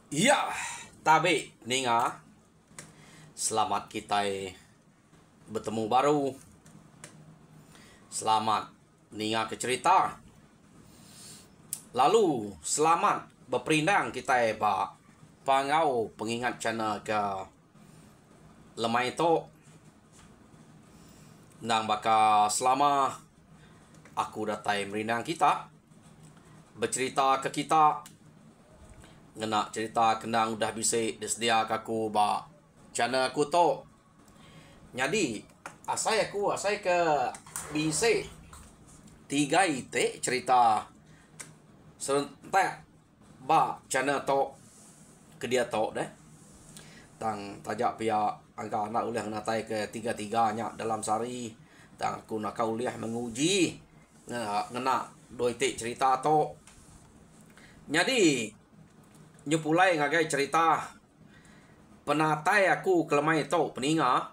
Iya, tabe ninga. Selamat kita bertemu baru. Selamat ninga ke cerita. Lalu selamat berperindang kita ba pangau pengingat channel ke lemai to. Nang baka selama aku datai merindang kita bercerita ke kita ngena cerita kenang udah bisa disedia kaku ba channel aku to. Jadi asai ke bisa tiga ite cerita serentak ba channel to ke dia to deh. Tang tajak pia angka anak uliah natai ke tiga-tiganya dalam sehari. Tang aku nak uliah menguji ngena doi te cerita to. Jadi nyupulai ngagai cerita penatai aku kelemai to peninga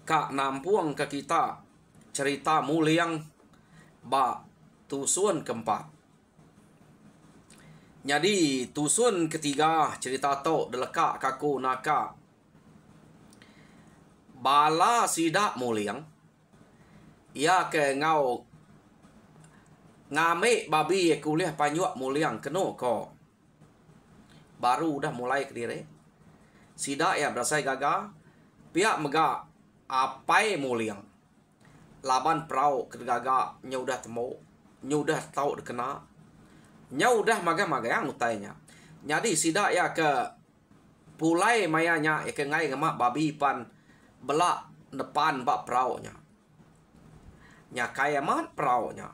kak nampuang ke kita cerita muliang ba tusun keempat. Jadi tusun ketiga cerita to deleka kaku naka bala sidak muliang ia ke ngau ngame babi kuliah panyuak muliang keno ko baru udah mulai kediri sida ya berasai gaga pihak mega apai muliang laban perau kegaga nyudah temu nyudah tahu dekena nyudah maga yang utainya. Jadi sida ya ke pulai mayanya ya ke ngai ngemak babi pan belak depan bak perau nya nya kaya mat perau nya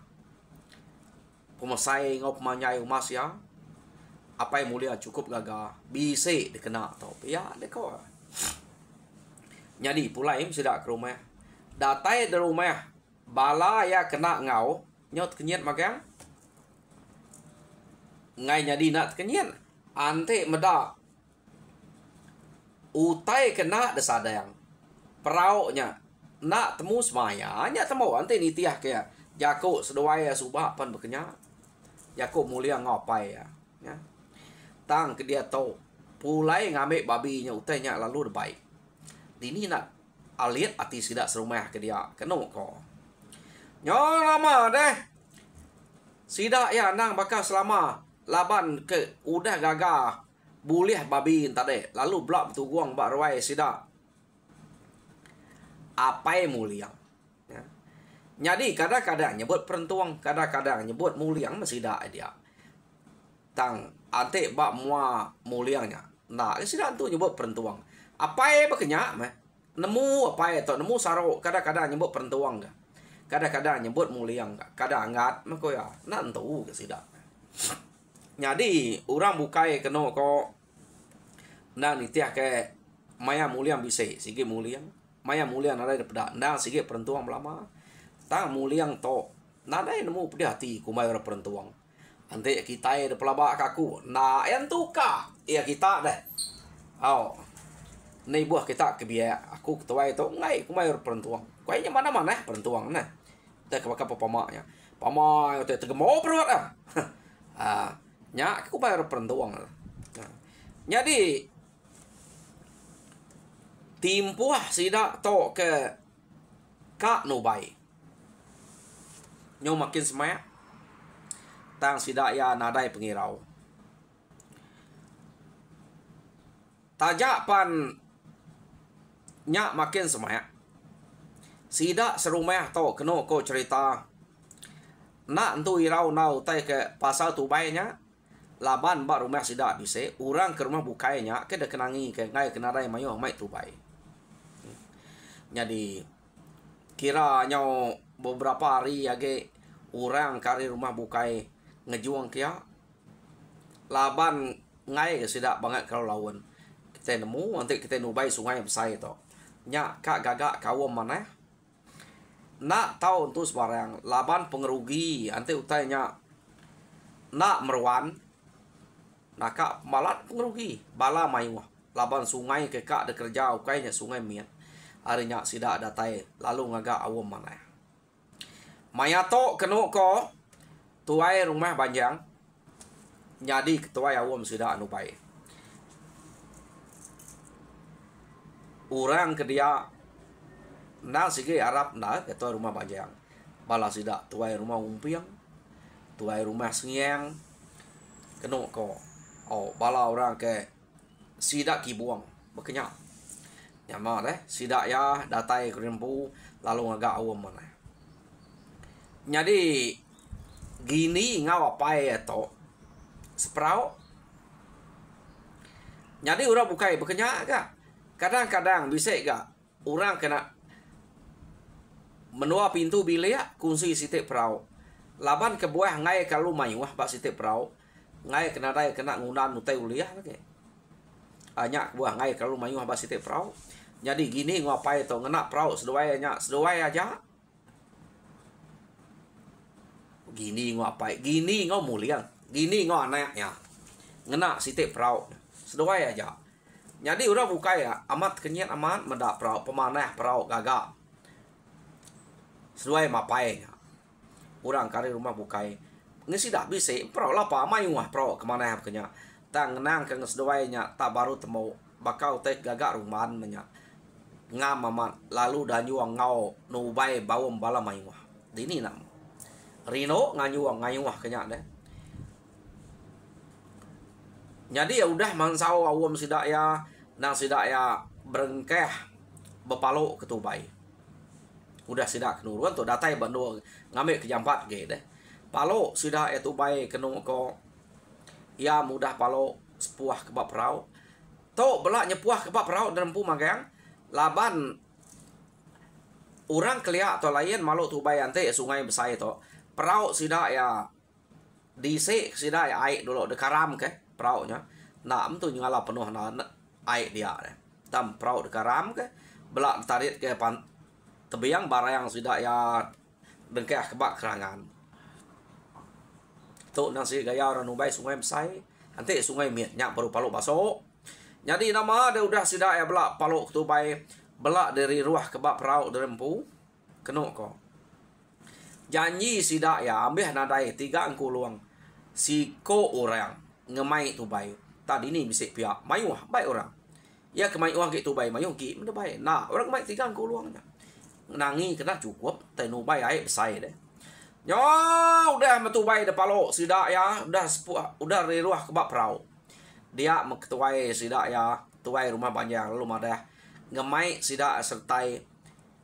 pemasai ngop manyai umas ya apa yang mulia cukup gaga bisa dikena tau ya deko. Jadi pulai sudah ke rumah datai di rumah bala ya kena ngau nyot kenyat magang ngai jadi nak kenyat ante meda utai kena desadang peraunya nak temu semaya nya temu ante nitiah kaya jako sedoaya subah pan berkenya jako mulia ngapai ya tang ke dia tau pulai ngambil babinya utainya lalu baik ini nak aliat ati sidak serumah ke dia keno ko nyo lama deh sidak ya nang bakal selama laban ke udah gagah bulih babi tadi lalu blok tuguang bak ruai sidak apa muliang ya. Jadi kadang-kadang nyebut perentuang kadang-kadang nyebut muliang masih dak dia tang ante bak mua muliangnya nah sidak tu nyebut perentuang apa berkenyak meh nemu apa to nemu sarok kadang-kadang nyebut perentuang ga kadang-kadang nyebut muliang ga kadang angat mako ya nak entu ke sidak. Jadi orang bukai keno ko nah nitiah ke maya muliang bisa sige muliang maya muliang ada daripada nah sige perentuang lama tang muliang to nada nemu pedi hati kumai ora perentuang ante kita de pelabak kaku nah yang tuka ya kita deh oh nei buah kita kebiaya aku ketua itu ngai kumai ora perentuang kayaknya mana-mana perentuang nah teh ke pamaknya pama teh tegemo perut ah ah nya aku bayar perentuang jadi timpuah sida to ke kak no bai nyo makin semaya tang sida ya nadai pengirau tajak pan nya makin semaya sida serumah to keno ko cerita nak entu irau nau tai ke pasal tu nya laban bak rumah sida bisa orang ke rumah bukainya ke dah kenangi ke ngai kenarai mayo mai tu bai. Jadi kiranya beberapa hari age orang kari rumah bukai ngejuang kia laban ngai sida banget kalau lawan kita nemu nanti kita nubai sungai besar itu nya kak gagak kawam mana nak tahu untuk sebarang laban pengerugi nanti utainya nak merwan nak kak malat pengerugi bala maiwah laban sungai ke kak de kerja ukainya sungai mian harinya sida datai lalu ngagak awam mana mayato keno ko tuai rumah banjang Jadi ketua awam sida anu baik. Orang ke dia na sige Arab na ketua rumah banjang. Bala sida tuai rumah umpiang. Tuai rumah sengiang. Keno ko. Oh, bala orang ke sida kibuang. Berkenyak. Nyama deh. Sida ya datai kerempu. Lalu ngagak awam mana. Jadi gini ngau apa ya to. Seprau. Jadi orang bukai berkenyak ke. Kadang-kadang bisa gak orang kena menua pintu bilik kunci sitik perau. Laban ke buah ngai kalau mayu wah bak sitik perau. Ngai kena dai kena ngunan utai uliah lagi. Banyak buah ngai kalau mayu wah bak sitik perau. Jadi gini ngapai to ngena perau seduai aja. Gini ngapai, gini ngau muliang, gini ngau anaknya. Ngena sitik perau. Seduai aja. Jadi orang buka ya amat kenyat amat mendak perau pemanah perau gagak. Sesuai mapainya. Orang kari rumah bukai. Ngisi dah bisa perau lapa mayu ah perau kemana kenya. Tang nang ke ngesduainya tak baru temu bakau tek gagak rumahan menya. Ngam amat lalu danyuang ngau nubai bawom bala mayu ah. Dini nam. Rino nganyuang kenya deh. Jadi ya udah mansau awam sidak ya nang sidak ya berengkeh bepalo ketubai. Udah sidak kenuruan tu datai bandu ngambil kejampat ge deh. Palo sidak ya tubai kenu ko ya mudah palo sepuah kebab perau. To belak nyepuah kebab perau dan empu magang laban orang keliak to lain malu tubai ante sungai besar to. Perau sidak ya disik sidak ya air dulu dekaram ke peraunya. Nak tu nyala penuh na air dia deh. Tam perau dekaram ke belak tarik ke tebiang barang sudah ya dengkeh kebak kerangan. Tu nasi gaya orang nubai sungai besar. Nanti sungai miatnya baru paluk basok. Jadi nama ada udah sudah ya belak paluk tubai belak dari ruah kebak perau derempu. Kenuk ko. Janji sidak ya ambil nadai 3 angkuluang. Siko orang ngemai tubai. Tadi ni bisik pihak mayu baik orang. Ya kemai uang gitu tubai mayu ki mendah baik. Nah, orang kemai 3 angkuluangnya. Nangi kena cukup tenu bay air besar deh. Ya udah metubai de palo sidak ya udah udah riruah kebak perau. Dia mengetuai sidak ya tuai rumah banyak lalu madah ngemai sidak sertai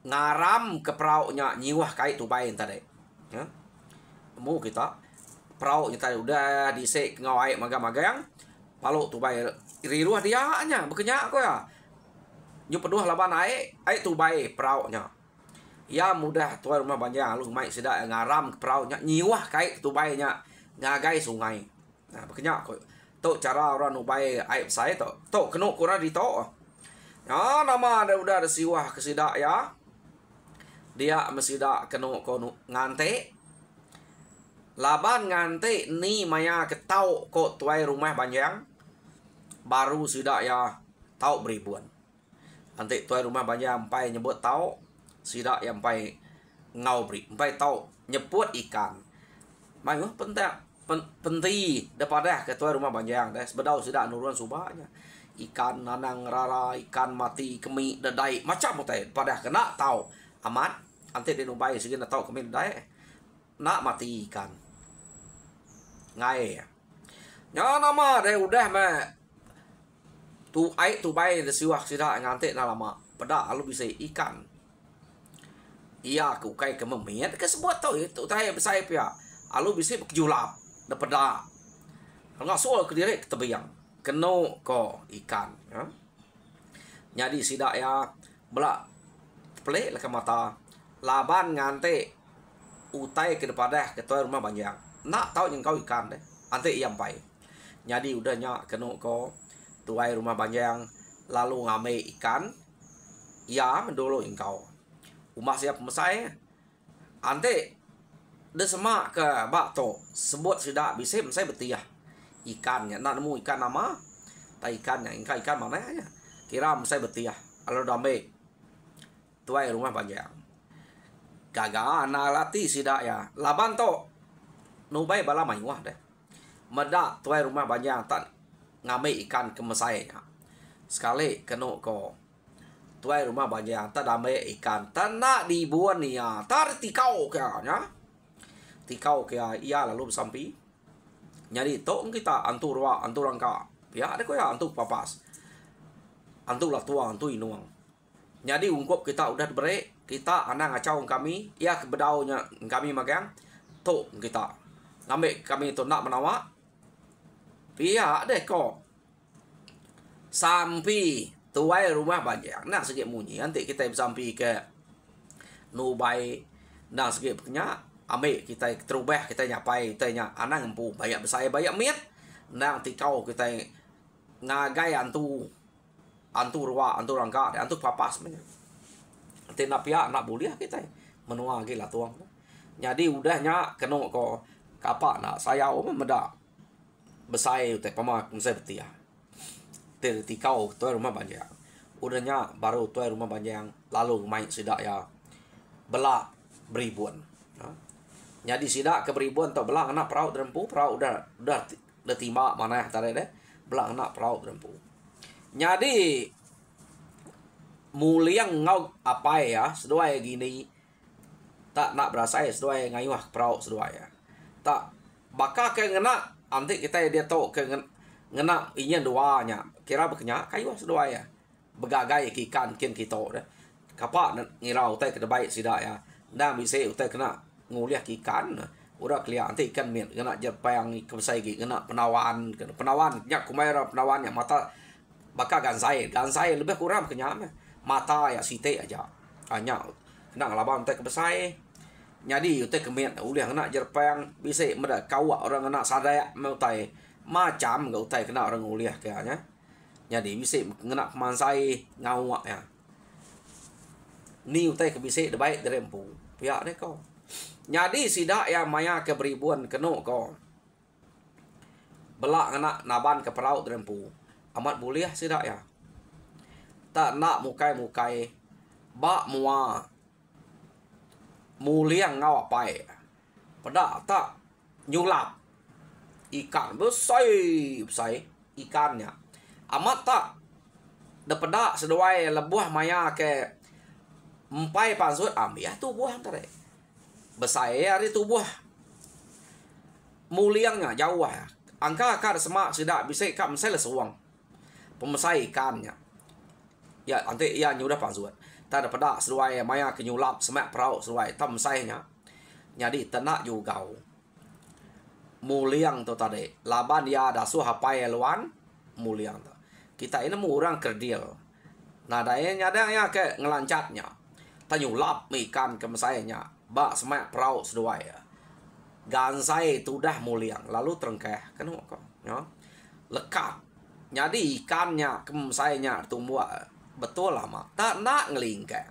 ngaram ke peraunya nyiwah kait tubai tadi. Ya. Mu kita perau tadi udah disek ngawai magang-magang palo tubai riruah dia nya berkenyak ko ya. Nyu peduh laban air tubai peraunya. Ya mudah tuai rumah banyak lu mai sidak ngaram ke peraunya nyiwah kait tubainya ngagai sungai. Nah berkenyak ko. Tu cara orang nubai aib saya tu kena kurang di tu. Ya nama ada udah ada siwah ke sidak ya. Dia mesidak kena ko ngante. Laban ngante ni maya ketau ko tuai rumah banyak. Baru sidak ya tau beribuan. Nanti tuai rumah banyak sampai nyebut tau sidak yang sampai ngau beri. Sampai tau nyebut ikan. Mayu penting daripada ketua rumah banyak deh sebedau sidak nuruan subahnya ikan nanang rara ikan mati kemi dedai macam teh pada kena tahu amat ante di nubai segini tahu kemi dedai nak mati ikan ngai ya nama deh udah mah tu air tu bay de siwak sidak ngante na lama pada alu bisa ikan iya ku kai ke memiat ke sebuat tau itu teh besar pia alu bisa kejulap daripada enggak soal ke diri ketebiang keno ko ikan ya. Jadi sidak ya belak pelik lah ke mata laban ngante utai ke daripada ketua rumah banyak nak tahu yang kau ikan deh ante iam pai jadi udahnya keno ko tuai rumah banyak lalu ngame ikan ya mendolo engkau umah siap mesai ante de semak ke bak to sebut sidak bisa saya betiah ikannya nak nemu ikan nama tak ikannya ikan mana ya kira saya betiah kalau damai tuai rumah banyak gagal anak latih sidak ya laban to nubai bala maiwah deh Medak tuai rumah banyak tak ngambil ikan ke mesainya. Sekali kena ko. Tuai rumah banyak tak ambil ikan. Tak nak dibuat ni ya. Tak tikau kaya nya. Tikau kaya ia lalu bersampi. Jadi tok kita antur wa antur angka. Ya ada ko ya antuk papas. Antuk lah tua antuk inuang. Jadi ungkop kita udah beri. Kita anak ngacau kami. Ya kebedaunya kami magang. Tok kita. Ngambil kami tu nak menawak. Pihak deh kok. Sampai tuai rumah banyak. Nak sikit munyi. Nanti kita sampai ke Nubai. Nak sikit punya. Ambil kita terubah. Kita nyapai. Kita nyak anak empu. Banyak besar. Banyak miat. Nak tikau kita ngagai antu. Antu ruak. Antu rangka. Antu papas. Nanti nak pihak. Nak boleh kita. Menua lagi lah tuang. Jadi udahnya. Kena kok. Kapak nak sayau. Memedak. Besar utek pamak saya betia. Tikau tuai rumah banyak. Udahnya baru tuai rumah banyak lalu main sidak ya. Belak beribuan. Jadi sidak ke beribuan tak belak anak peraut rempu, peraut udah timbak mana tadi deh. Belak anak peraut rempu. Jadi muliang ngau apa ya, seduai gini tak nak berasa seduai ngayuh peraut seduai ya. Tak bakal ke ngena nanti kita dia tahu ke ngena inya doanya kira bekenya kayu sedua ya begagai ikan kin kita dah kapak ngirau tai ke baik sida ya dah bisa utai kena nguliah ikan udah kelia nanti ikan min kena jepang ke besai kena penawan nyak kumaira penawannya mata bakal gansai lebih kurang bekenya mata ya site aja hanya kena ngelaban tai ke besai. Jadi utai kemian uliah kena jerpang bisa meda kawak orang kena sadaya utai macam gak utai kena orang uliah kayaknya. Jadi bisa kena pemansai ngawak ya. Ni utai ke bisa baik dari empu. Pihak deh kau. Jadi sidak ya maya ke beribuan kena kau. Belak kena naban ke peraut dari empu. Amat boleh sidak ya. Tak nak mukai bak mua muliang ngau apa ya? Pada tak nyulap ikan besar ikannya. Amat tak daripada seduai lebuah maya ke empai pasut ambil tu buah tadi. Besar hari tu buah muliangnya jauh ya. Angka akar semak sudah bisa ikan misalnya seorang pemesai ikannya. Ya nanti ia nyudah pasut. Tak ada pada seluai maya kenyulap semak peraut seluai tam sayanya. Jadi tenak juga muliang tu tadi laban dia ada suh hapai luan muliang tu. Kita ini mu orang kerdil. Nah dayanya ada yang ke ngelancatnya. Tanyulap ikan ke mesainya. Bak semak peraut seluai. Gansai tu dah muliang lalu terengkeh kan kok ya. Lekat. Jadi ikannya ke mesainya tumbuh betul lama tak nak ngelingkang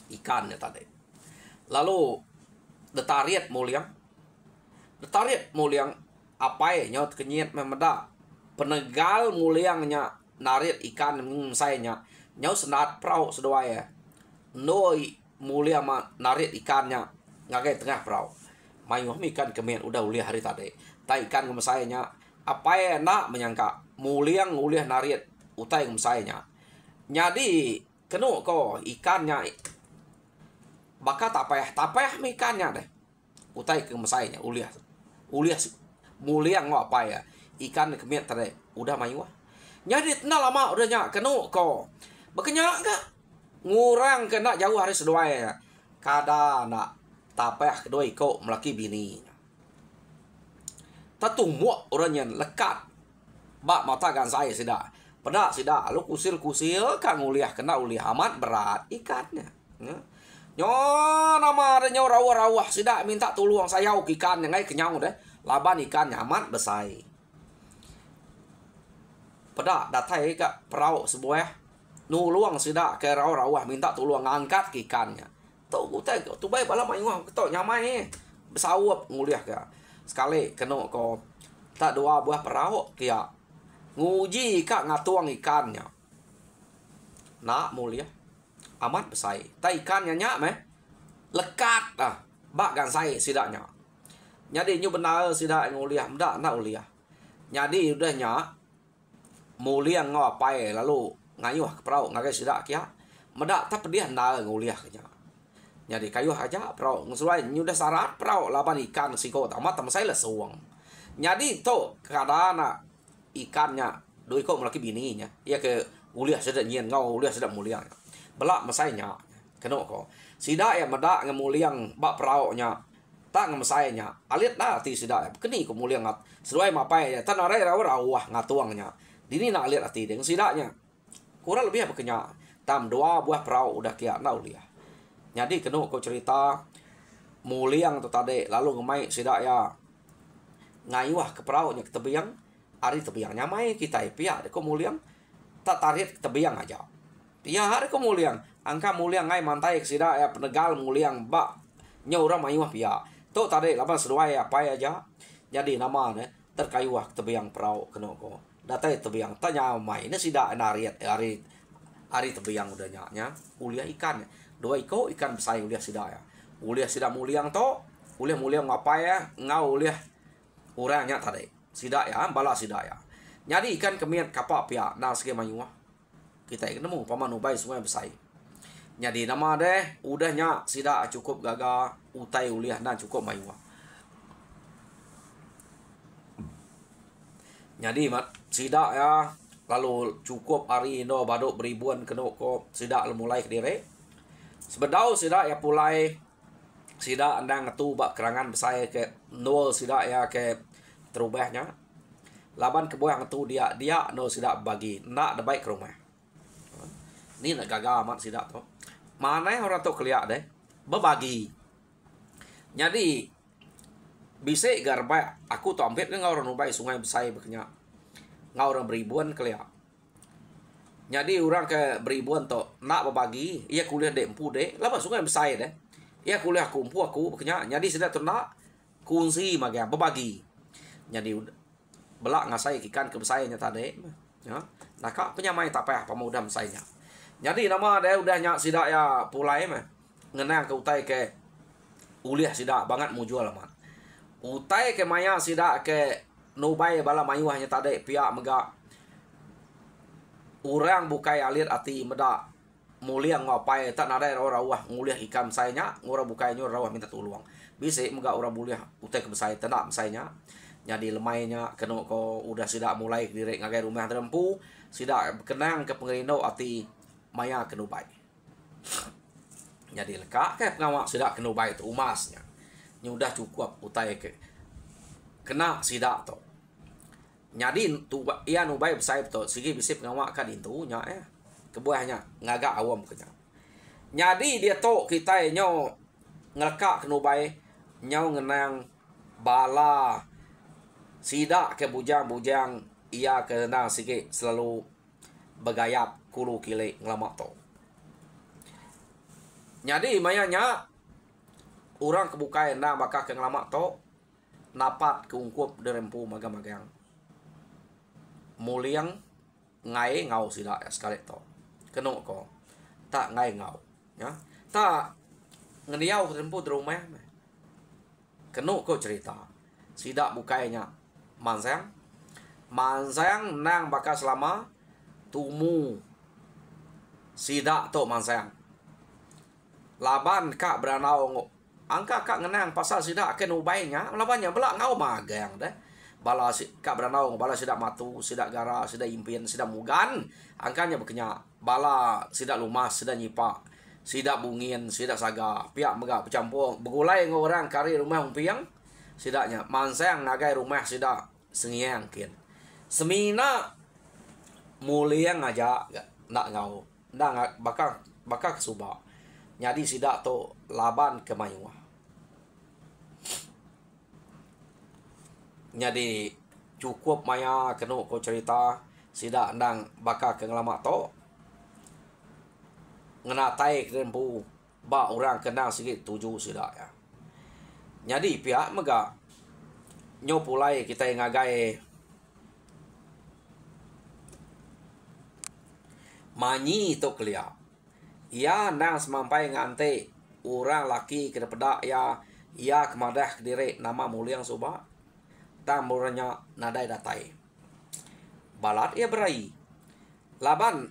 ikannya tadi. Lalu detariat muliang apa ya nyot kenyit memeda penegal muliangnya narit ikan sayanya nyau senat perahu sedua ya noi mulia ma narit ikannya ngagai tengah perahu mayu ikan kemen udah uliah hari tadi tak ikan sayanya apa ya nak menyangka muliang uliah narit utai sayanya. Jadi kena ko ikannya bakal tapayah ikannya deh. Utai ke mesainya uliah mulia ngau apa ya ikan kemiat tadi udah mayu. Jadi tenang lama udahnya kena ko bekenya enggak ngurang kena jauh hari sedua ya. Kada nak tapayah kedua iko melaki bini. Tatumuk orangnya lekat bak mata gan saya sudah. Pada sida lu kusil kan uliah kena uliah amat berat ikannya. Nyo nama ada nyo rawah sida minta tolong saya ikan yang ngai kenyang deh. Laban ikannya amat besar. Pada datai ke perahu sebuah nuluang sida ke rawah minta tolong ngangkat ikannya. Tu utai tu baik bala mayu ketok nyamai besawap nguliah ke. Sekali kena ko tak dua buah perahu kia nguji kak ngatuang ikannya. Nak mulia amat besar. Tak ikannya nyak meh lekat bak gan saya sidaknya. Jadi nyu benar sida nguliah ndak nak uliah. Jadi udahnya mulia ngapai lalu ngayuh ke perahu ngagai sida kia. Medak tak dia nak nguliah kenya. Jadi kayuh aja perahu ngsuai nyu dah syarat perahu laban ikan siko tamat tam saya lah suang. Jadi to kadana ikannya doi ko melaki bininya. Ia ke uliah sida nyen ngau uliah sida mulia. Belak masainya keno ko. Sida ya medak ngemuliang bak perahu nya tak ngemasainya alit lah ti sida keni ko mulia ngat sesuai mapai ya tan ore rawah ngatuangnya dini nak alit ati dengan sidanya kurang lebih apa kenya tam 2 buah perahu udah kia na uliah. Jadi keno ko cerita muliang tu tadi lalu ngemai sida ya ngayuah ke perahu nya ke tebiang ari tebiangnya mai kita pia ko muliang tak tarik ke tebiang aja pia hari ko muliang angka muliang ngai mantai ke sida ya penegal muliang bak nyaura mayuah pia tu tadi laban sesuai apa aja. Jadi nama ne terkayuah tebiang perahu keno ko datai tebiang tanya mai ne sida nariat ari tebiang udah nya uliah ikan 2 iko ikan besar uliah sida ya uliah sida muliang to uliah muliang apa ya ngau uliah urangnya tadi sida ya bala sida ya. Jadi ikan kemiat kapal pia na sege mayuah kita nemu paman ubai sungai besar. Jadi nama deh udahnya sida cukup gaga utai uliah dan cukup mayuah. Jadi sida ya lalu cukup hari no baduk beribuan keno ko sida mulai ke dire. Sebedau sida ya pulai sida andang ngetu bak kerangan besar ke nol sida ya ke terubahnya. Laban ke boyang ngetu dia no sida bagi nak baik ke rumah. Ini nak gagal amat sida to. Mana orang tu keliat deh berbagi. Jadi bisa garba aku tu ambil dengan orang nubai sungai besar berkenya ngau orang beribuan keliat. Jadi orang ke beribuan tu nak berbagi ia kuliah dek empu dek lama sungai besar deh ia kuliah kumpu aku berkenya jadi sudah tu nak kunci maga berbagi. Jadi belak ngasai ikan ke besarnya tadi ya nak penyamai tak payah pemuda besarnya. Jadi nama dia udahnya sida ya pulai mah ngenang ke utai ke uliah sida banget mau jual mah. Utai ke maya sida ke nubai bala mayuahnya tadi pihak mega orang bukai alir ati meda mulia ngapai tak nada rawah nguliah ikan saya ngora bukai nyor rawah minta tolong. Bisa mega orang mulia utai ke besar tenak saya. Jadi lemainya kena ko udah sida mulai direk ngagai rumah terempu sida kenang ke pengerino ati maya kenubai. Jadi lekak ke pengawak sida kenubai itu umasnya. Ini udah cukup utai ke kena sida to. Jadi tu ia nubai besar to sigi bisa pengawak kan itu nya ya. Kebuahnya ngagak awam kenya. Jadi dia to kita nyo ngelekak kenubai nyau ngenang bala sida ke bujang-bujang ia kena sigi selalu begayap kulu kile ngelamak to. Jadi mayanya orang kebukai na bakal ke ngelamak to napat keungkup derempu magang-magang. Muliang ngai ngau sida sekali to. Keno ko tak ngai ngau ya. Tak ngediau derempu di rumah. Keno ko cerita. Sida bukainya mansang. Mansang nang bakal selama tumu sida to mansang laban kak beranau angka kak ngenang pasal sida ke nubainya labannya belak ngau magang deh bala kak beranau bala sida matu sida gara sida impin sida mugan angkanya bekenya bala sida lumas sida nyipa sida bungin sida saga pihak mega pecampur begulai ngorang kari rumah umpiang sidanya mansang nagai rumah sida sengiang kin semina mulia ngajak nak ngau nak bakal kesuba. Jadi sida to laban ke mayuah. Jadi cukup maya kenu ko cerita sida ndang bakal ke ngelamak to ngenatai krempu ba orang kenal sikit tuju sida ya. Jadi pihak mega nyo pulai kita ngagai manyi to kelia. Ya nang semampai ngante orang laki kena pedak ya ia kemadah kediri nama muliang suba tamurnya nadai datai balat ia berai laban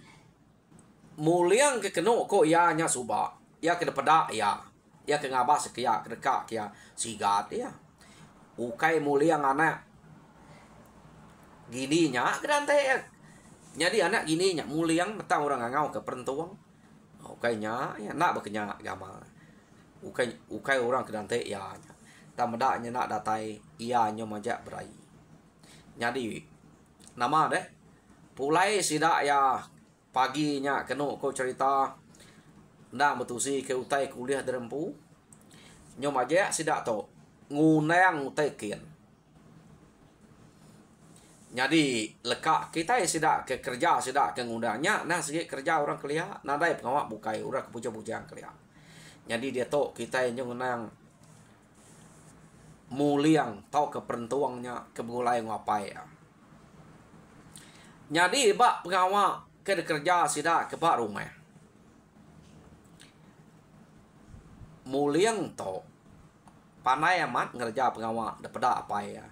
muliang ke keno ko ia nya suba ia ke depada ia ke ngabas ke ia ke dekak ia sigat ia ukai muliang anak gini nya kedante jadi anak gini nya muliang metang orang ngau ke perentuang ukai nya ya nak bekenya agama ukai orang kedante ia nya tamada nya nak datai ia nya majak berai jadi nama deh pulai sidak ya paginya keno ko cerita ndak betusi ke utai kuliah derempu nyo majak sidak to ngunang utai kian jadi lekak kita sidak ke kerja sidak ke ngundangnya nah segi kerja orang kelia nadai pengawak bukai orang kepuja-pujang kelia jadi dia to kita nyo ngunang muliang tau ke perentuangnya ke mulai ngapai ya jadi bak pengawak ke kerja sidak ke bak rumah muliang to panai amat ngerja pengawak daripada apa ya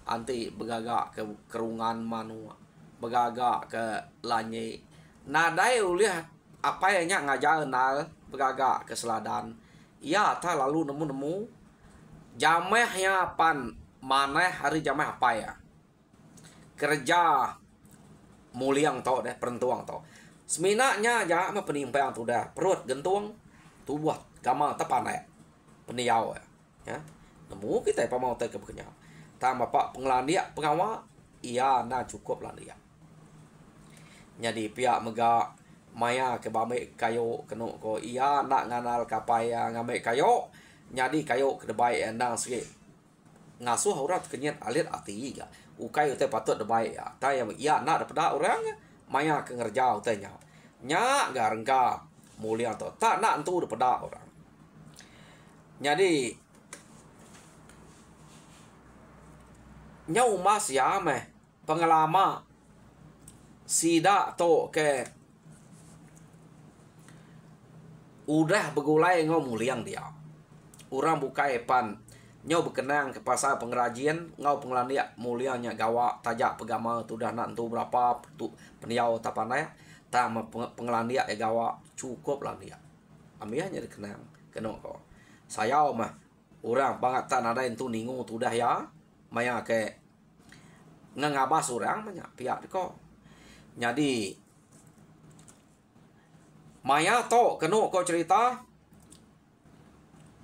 anti begagak ke kerungan manua begagak ke lanyi nadai uliah apa ya ngajar nal begagak ke seladan ya ta lalu nemu jamehnya pan mana hari jameh apa ya kerja muliang to deh perentuang to seminaknya ja mah penimpang tu dah perut gentung tu buat gamal tepan peniau ya nemu kita apa mau ke bekenya tambah pak pengelandia pengawal iya na cukup lah dia jadi pihak mega maya ke bame kayo keno ko iya nak nganal kapaya ngame kayo jadi kayo ke debai endang sikit ngasuh urat kenyat alit ati ga ukai utai patut debai ya ta yang iya nak daripada orang maya ke ngerja utai nya garengka mulia to tak nak entu daripada orang jadi nyau mas ya meh pengelama sida to ke udah begulai ngau muliang dia orang bukai pan nyau berkenang ke pasar pengrajin ngau pengelandia mulianya gawa tajak pegama tu dah nak entu berapa tu peniau tapanai tam pengelandia gawa cukup lah dia ambianya dikenang keno ko saya mah orang banget tan ada entu ningu tu dah ya maya ke ngabas orang banyak pihak ko jadi maya to keno ko cerita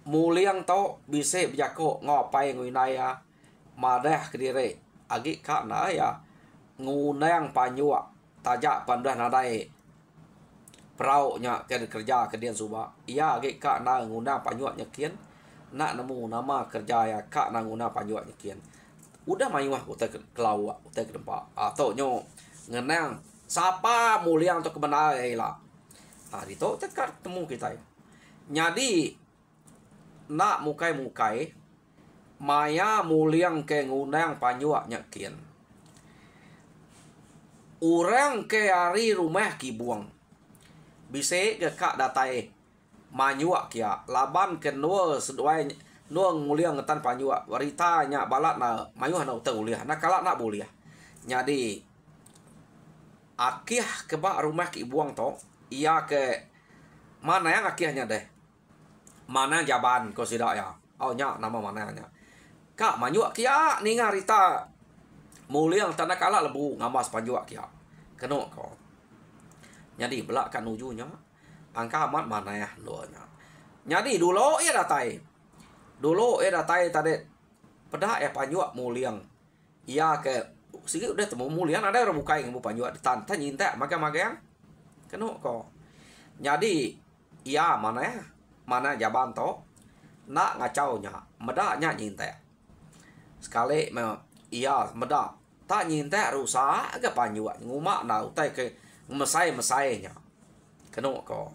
muliang to bisa bijako ngopai nguinaya madah kediri agi kak na ya ngunang panyua tajak pandah nadai perau nya ke kerja ke dian suba iya agi kak na ngundang panyua nyekian nak nemu nama kerja ya kak na ngundang panyua nyekian udah mayuah utai kelau utai ke tempat atau nyo ngenang siapa muliang to kebenaran lah hari to tekat temu kita ya jadi nak mukai maya muliang ke ngundang panyua nyekian orang ke hari rumah kibuang bisa ke kak datai manyua kia laban ke nuo seduai nuo muliang ngetan panyua warita nya balat na mayuh na uta uliah na kalak nak buliah jadi akih ke bak rumah kibuang to iya ke mana yang akihnya deh mana jaban ko sidak ya oh nya nama mana nya kak manyua kia ninga rita muliang tanah kalak lebu ngambas panjua kia keno ko jadi belak kan ujunya angka amat mana ya doanya jadi dulu ia datai tadi pedah ya panjua muliang ia ke sikit udah temu muliang ada orang bukai ngembu panjua ditan tan nyinta maga-maga keno ko jadi ia mana jaban to nak ngacau nya meda nya nyinta sekali iya meda tak nyinta rusak agak panjua nguma na utai ke mesai nya keno ko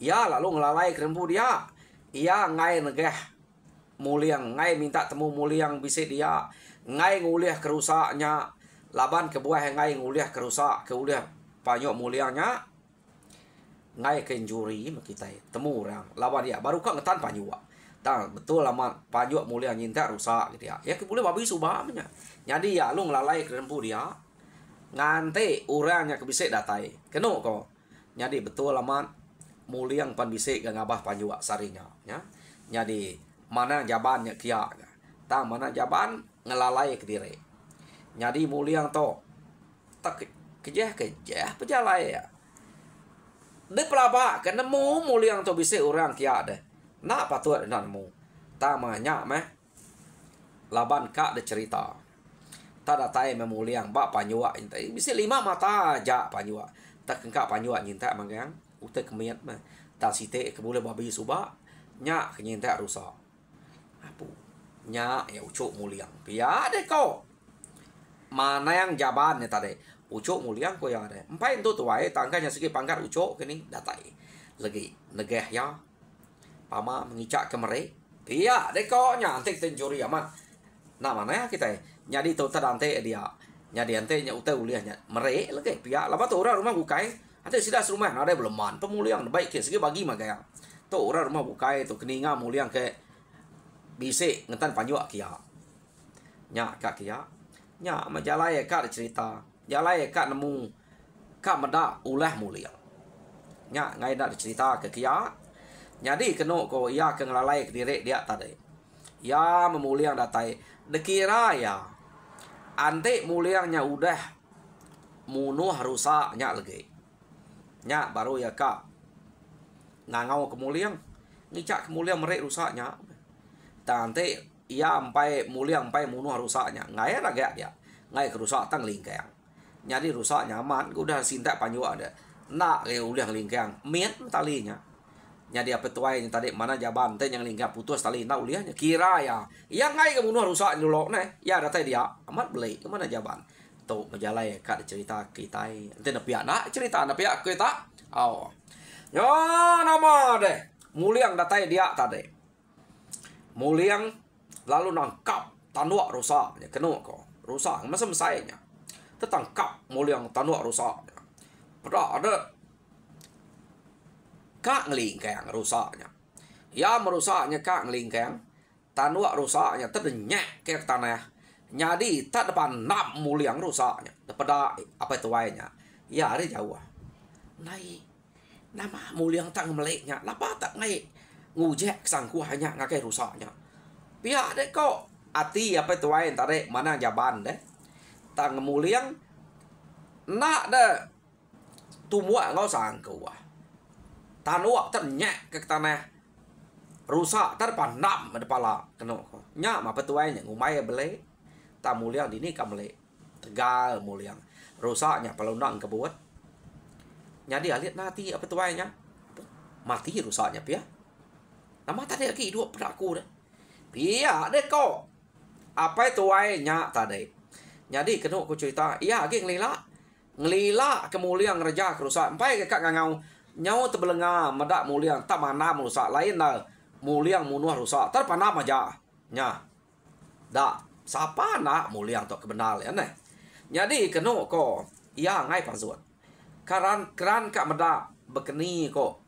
iya lalu ngelalai kerempu dia iya ngai negeh muliang ngai minta temu muliang bisa dia ngai nguliah kerusaknya laban ke buah ngai nguliah kerusak ke uliah panjua muliangnya ngai ke injuri kita temu orang lawan dia baru kau ngetan panjua Tang betul lama panjua mulia nyinta rusak gitu ya. Ya boleh babi subahnya. Jadi ya lu ngelalai kerempu dia. Ngante orangnya kebisik datai. Keno ko. Jadi betul lama muliang pan bisik ngabah panjua sarinya ya. Jadi mana jabannya kia. Tang mana jaban ngelalai ke diri. Jadi muliang to tak kejah pejalai ya. De pelaba ke nemu muliang to bisik orang kia deh. Nak patut nak nemu. Tamanya meh laban kak de cerita. Tak datai memuliang bak panjua intai. Bisa 5 mata aja panjua. Tak kengkak panjua nyinta mangang. Utek kemiat meh. Tak site ke boleh babi subak. Nyak ke nyinta rusak. Apu. Nyak ya ucuk muliang. Pia de kau. Mana yang jaban ni tadi. Ucuk muliang ko ya de. Empai itu tuai tangkanya segi pangkat ucuk kini datai. Lagi negeh ya. Pama mengicak ke mereka. Iya, deko nyantik tenjuri aman. Nah mana ya kita nyadi tu terdante dia. Nyadi ante nya utai uliahnya. Mereka lagi pihak. Lepas tu orang rumah bukai. Ante sidah rumah ada belum man. Pemuliang baik ke segi bagi mah gaya. Tu orang rumah bukai tu keninga muliang ke bisik ngetan panjua kia. Nya kak kia. Nya majalai kak cerita. Jalai kak nemu kak meda ulah muliang. Nya ngai nak cerita ke kia. Jadi kena ko ia ke ngelalai ke diri dia tadi. Ya memuliang datai. Dekira ya. Ante muliangnya udah munuh rusaknya lagi. Nya baru ya kak. Ngangau kemuliang. Ngicak kemuliang merek rusaknya. Tante ia ampai muliang ampai munuh rusaknya. Ngai raga dia. Ngai kerusak tang lingkang. Jadi rusaknya aman. Udah sintak panjua ada. Nak ke uliang lingkang. Miat talinya. Jadi apa tuai yang tadi mana jaban teh yang lingkap putus tali nak uliahnya kira ya yang ngai ke bunuh rusak dulu nih ya datang dia amat beli ke mana jaban tu majalai kak cerita kita ente na pihak nak cerita na pihak kita oh yo nama deh muliang datai dia tadi muliang lalu nangkap tanua rusak kena kok rusak masa mesainya tertangkap muliang tanua rusak pada ada kak ngelingkang rusaknya. Ya merusaknya kak ngelingkang. Tanua rusaknya terdenyak ke tanah. Jadi tak depan nak muliang rusaknya. Daripada apa itu wainya. Ya ada jauh. Nai nama muliang tak ngemeliknya. Lapa tak ngai ngujek sangku hanya ngakai rusaknya. Pihak dek kok. Ati apa itu wain tadi mana jaban deh. Tak ngemuliang. Nak deh. Tumua ngau sangku wah. Tanua ternyak ke tanah rusak terpan nam depala kena ko nya ma petuainya ngumai bele ta muliang dini kamle tegal muliang rusaknya pelundang kebuat jadi alit nanti apa tuainya mati rusaknya pia nama tadi lagi hidup peraku deh pia deh ko apa tuainya tadi jadi kena ko cerita iya lagi ngelila kemuliang reja kerusak empai ke kak ngau nyawa terbelenga medak muliang tak mana merusak lain dah muliang munuh rusak terpanam aja nya dak siapa nak muliang tok kebenar ya nih jadi kena ko ia ngai panzuan keran kak medak bekeni ko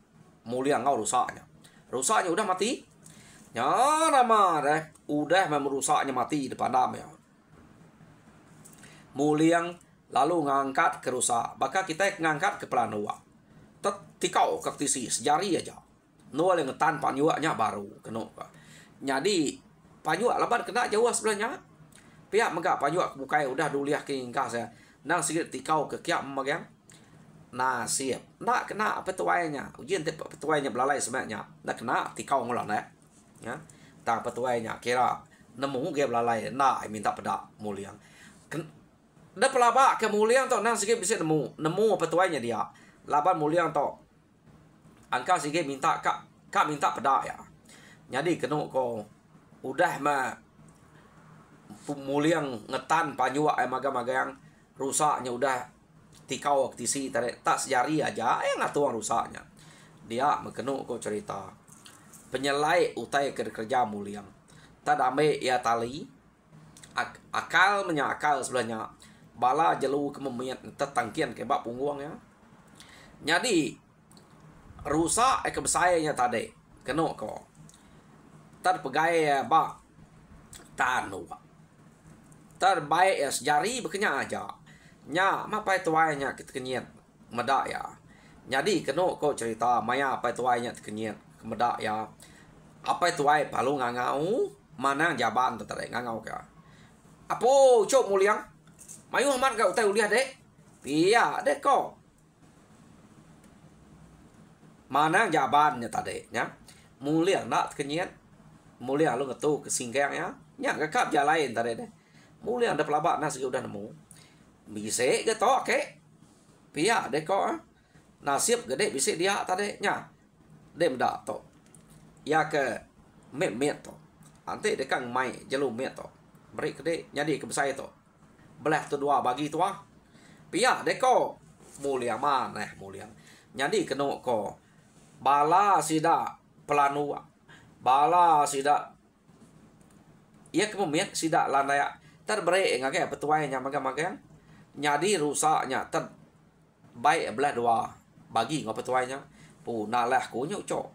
muliang ngau rusaknya udah mati nya nama deh udah merusaknya mati depan dam ya muliang lalu ngangkat ke rusak maka kita ngangkat ke pelanua tikau kaktisi sejari aja. Nual yang ngetan panyuaknya baru kena. Jadi panyuak lebar kena jauh sebelahnya. Pihak megak panyuak bukai udah duliah ke ingkah saya. Nang sikit tikau ke kiak memegang. Nah siap. Nak kena petuainya. Ujian petuainya belalai sebenarnya. Nak kena tikau ngulang ya. Ya. Tak petuainya kira nemu dia belalai. Nak minta pedak muliang. Dah pelabak ke muliang tu nang sikit bisa nemu petuainya dia. Laban muliang to angka sikit minta kak minta pedak ya jadi kena ko udah mah muliang ngetan panyuak maga-maga yang rusaknya udah tikau aktisi tak sejari aja yang ngatuang rusaknya dia mekenu ko cerita penyelai utai kerja muliang tak damai ya tali akal menyakal sebelahnya bala jelu kememiat tetangkian ke bak pungguang ya jadi rusak kebesayannya tadi kena ko terpegai ba tanu terbaik ya sejari berkenya aja nya mapai tuainya kita kenyat medak ya jadi kena ko cerita maya apa tuainya kenyat medak ya apa tuai palu ngangau mana jaban tertarik ngangau ka apo cok muliang mayu amat kau tahu lihat dek pia dek ko mana jabannya tadi nya muliang nak kenyat muliang lu ngetu kesinggang ya nya kakap jalain tadi deh muliang ada pelabak nasi udah nemu bisa gitu oke pia deh kok nasib gede bisa dia tadi nya dem dak to ya ke met to ante dekang mai jelu met to beri gede jadi kebesai to belah tu dua bagi tua pia deh kok muliang mana muliang jadi kena ko bala sida pelanu bala sida ia kemudian sida landaya terbere ngake petuainya magang-magang nyadi rusaknya ter baik belah dua bagi ngapa petuainya pu nalah kunya cok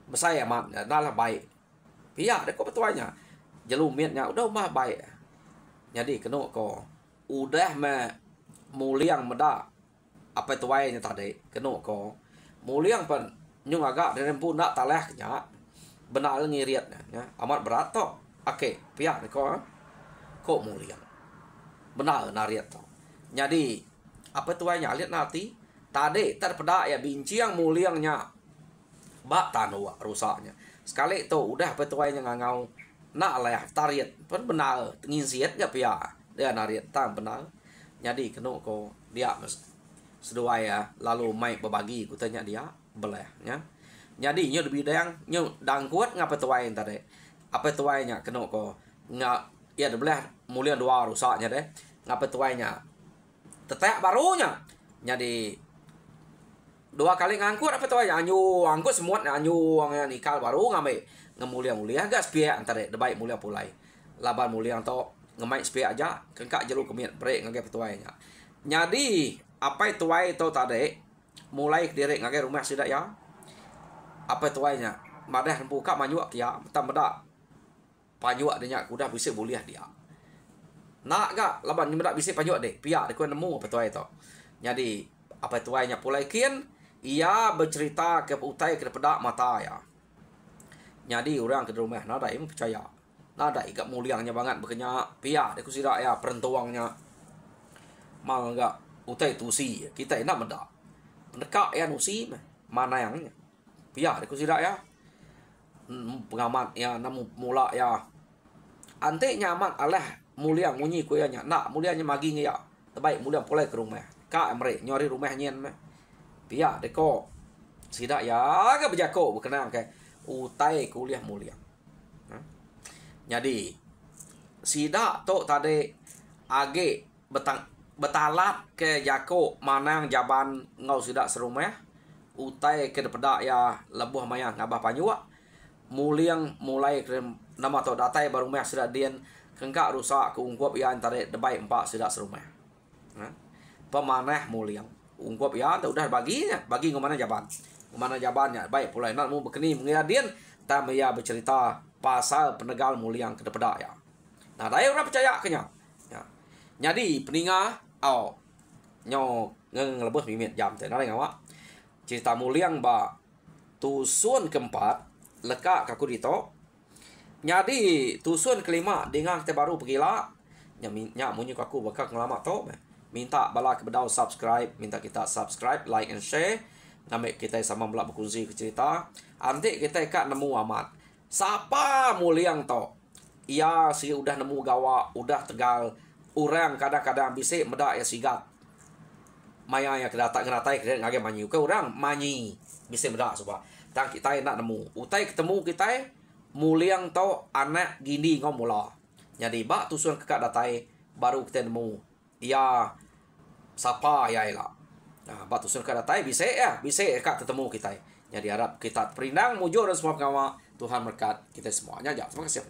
besar amat nalah baik pihak dek petuainya jelumitnya udah mah baik jadi kena ko udah me muliang meda apa tuainya tadi kena ko muliang pen nyung agak dari pun nak talah nya benar ngiriatnya ya amat berat to oke pihak kok muliang benar nariat to jadi apa tuainya lihat nanti tadi terpedak ya bincang muliangnya bak tanu rusaknya sekali itu udah apa tuainya ngangau nak lah tariat pun benar ngisiat ya pihak dia nariat tam benar jadi kena ko dia sedua ya lalu mai berbagi kutanya dia belahnya jadi nyu lebih dang nyu dang kuat ngapa tuai tadi apa tuainya kena ko nggak ya belah mulia dua rusaknya deh ngapa tuainya tetek barunya jadi dua kali ngangkut apa tuainya anyu angkut semut anyu yang nikal baru ngamai ngemulia gas pia antara debaik mulia pulai laban mulia to ngemai spia aja kengkak jelu kemiat break ngage tuainya jadi apa tuai to tadi mulai direk ngage rumah sidak ya apa tuainya madah buka manyuak ya tambah panyuak dia udah bisa buliah dia nak gak laban nyedak bisa panyuak deh pihak dia nemu apa tuai to jadi apa tuainya pulai kian ia bercerita ke utai ke pedak mata ya jadi orang ke rumah nada ini percaya nada ikat muliangnya banget bekenya pihak dia kusidak ya perentuangnya mal enggak utai tusi kita enak mendak mendekat ya nusi mana yangnya pihak dia kusidak ya pengamat ya namu mula ya ante nyaman alah mulia munyi kuyanya nak mulianya magi ya terbaik mulia pulai ke rumah kak mereka nyari rumah nyen pihak deko sidak ya ke bejako berkenaan ke utai kuliah mulia jadi sidak tok tadi age betalat ke jako manang jaban ngau sidak serumah utai ke depedak ya lebuh mayang ngabah panyuak muliang mulai ke nama to datai baru meh sudah dian kengkak rusak keungkup ya antara debai empat sudah serumah pemanah muliang ungkup ya udah baginya bagi ngomana jabannya baik pulai nak mau bekeni mengiadian tam ya bercerita pasal penegal muliang ke depedak ya nah daya orang percaya kenya ya jadi peninga nyo ngelebus mimit jam teh nare ngawa cerita muliang ba tusun keempat lekak kaku dito jadi tusun kelima dengan kita baru pergi lah nya munyi kaku bakal ngelama to minta bala ke bedau subscribe minta kita subscribe like and share ngambil kita sama belak berkongsi ke cerita nanti kita ikat nemu amat siapa muliang to ia si udah nemu gawa udah tegal orang kadang-kadang bisa medak ya sigat maya yang kedatak ngeratai kira ngage manyi ke orang manyi bisa medak sebab tang kita nak nemu utai ketemu kita muliang to anak gini ngomula jadi bak tusun kekak datai baru kita nemu ya sapa ya ila nah bak tusun kekak datai bisa kak ketemu kita jadi harap kita perindang mujur dan semua pengawa Tuhan berkat kita semuanya. Terima kasih.